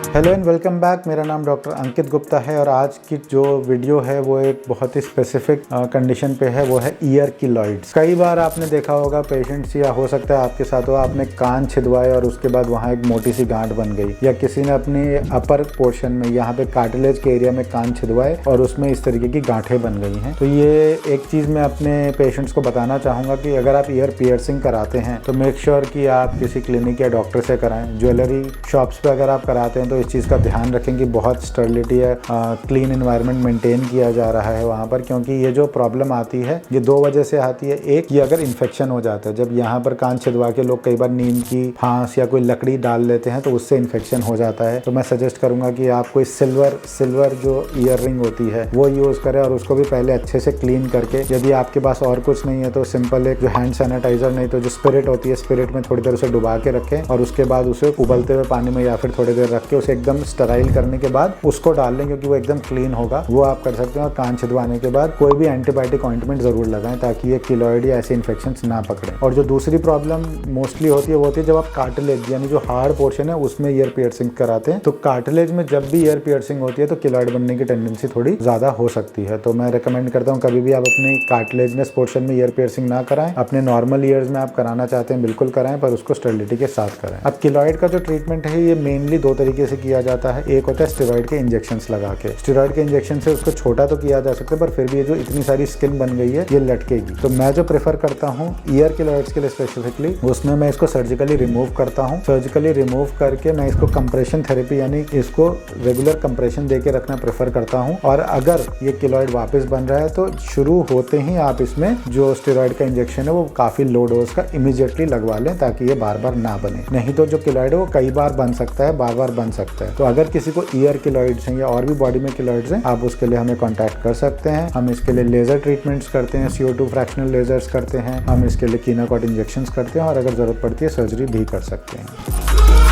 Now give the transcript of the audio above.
Hello and welcome back. मेरा नाम doctor अंकित गुप्ता है और आज की जो वीडियो है वो एक बहुत ही स्पेसिफिक कंडीशन पे है, वो है ईयर कीलॉइड्स। कई बार आपने देखा होगा पेशेंट्स, या हो सकता है आपके साथ हो, आपने कान छिदवाए और उसके बाद वहाँ एक मोटी सी गांठ बन गई, या किसी ने अपनी अपर पोर्शन में यहाँ पे कार्टिलेज के एरिया में कान छिदवाए और उसमें इस तरीके की गांठें बन गई हैं। तो ये एक चीज़ मैं अपने पेशेंट्स को बताना चाहूँगा कि अगर आप ईयर पियर्सिंग कराते हैं तो मेक श्योर कि आप किसी क्लिनिक या डॉक्टर से कराएं। ज्वेलरी शॉप्स पे अगर आप कराते हैं तो इस चीज़ का ध्यान रखें कि बहुत स्टर्लिटी है, क्लीन एनवायरनमेंट मेंटेन किया जा रहा है वहाँ पर, क्योंकि ये जो प्रॉब्लम आती है ये दो वजह से आती है। एक, ये अगर इन्फेक्शन हो जाता है, जब यहाँ पर कान छिदवा के लोग कई बार नीम की फांस या कोई लकड़ी डाल लेते हैं तो उससे इन्फेक्शन हो जाता है। तो मैं सजेस्ट करूँगा कि आप कोई सिल्वर जो ईयर रिंग होती है वो यूज़ करें और उसको भी पहले अच्छे से क्लीन करके, यदि आपके पास और कुछ नहीं है तो सिंपल एक जो हैंड सैनिटाइजर, नहीं तो जो स्पिरिट होती है, स्पिरिट में थोड़ी देर उसे डुबा के रखें और उसके बाद उसे उबलते हुए पानी में या फिर थोड़ी देर रख के उसे एकदम स्टराइल करने के बाद उसको डाल लें, क्योंकि वो एकदम क्लीन होगा। वो आप कर सकते हैं। और कान छिदवाने के बाद कोई भी एंटीबायोटिक ऑइंटमेंट जरूर लगाएं ताकि ये कीलॉइड या ऐसे इन्फेक्शंस ना पकड़े। और जो दूसरी प्रॉब्लम मोस्टली होती है वो होती है जब आप कार्टिलेज यानी जो हार्ड पोर्शन है उसमें ईयर पियर्सिंग कराते हैं। तो कार्टिलेज में जब भी ईयर पियर्सिंग होती है तो कीलॉइड बनने की टेंडेंसी थोड़ी ज्यादा हो सकती है। तो मैं रिकमेंड करता हूँ कभी भी आप अपनी कार्टिलेजनेस पोर्शन में ईयर पियर्सिंग ना कराएं। अपने नॉर्मल ईयर्स में आप कराना चाहते हैं बिल्कुल कराएं, पर उसको स्टेरिलिटी के साथ कराएं। अब कीलॉइड का जो ट्रीटमेंट है ये मेनली दो तरीके से किया जाता है। एक होता है स्टेरॉइड के इंजेक्शंस लगा के। स्टेरॉइड के इंजेक्शन से उसको छोटा तो किया जा सकता है, पर फिर भी ये जो इतनी सारी स्किन बन गई है ये लटकेगी। तो मैं जो प्रेफर करता हूँ ईयर कीलॉइड्स के लिए स्पेसिफिकली, उसमें मैं इसको सर्जिकली रिमूव करता हूँ। सर्जिकली रिमूव करके मैं इसको कंप्रेशन थेरेपी यानी इसको रेगुलर कंप्रेशन देके रखना प्रेफर करता हूँ। और अगर ये कीलॉइड वापस बन रहा है तो शुरू होते ही आप इसमें जो स्टेरॉइड का इंजेक्शन है वो काफी लो डोज का इमीडिएटली लगवा लें ताकि ये बार बार ना बने। नहीं तो जो कीलॉइड है वो कई बार बन सकता है, बार बार बन सकता है। तो अगर किसी को ईयर कीलॉइड्स हैं या और भी बॉडी में कीलॉइड्स हैं, आप उसके लिए हमें कांटेक्ट कर सकते हैं। हम इसके लिए लेजर ट्रीटमेंट्स करते हैं, CO2 फ्रैक्शनल लेजर्स करते हैं, हम इसके लिए कीनाकॉट इंजेक्शंस करते हैं और अगर जरूरत पड़ती है सर्जरी भी कर सकते हैं।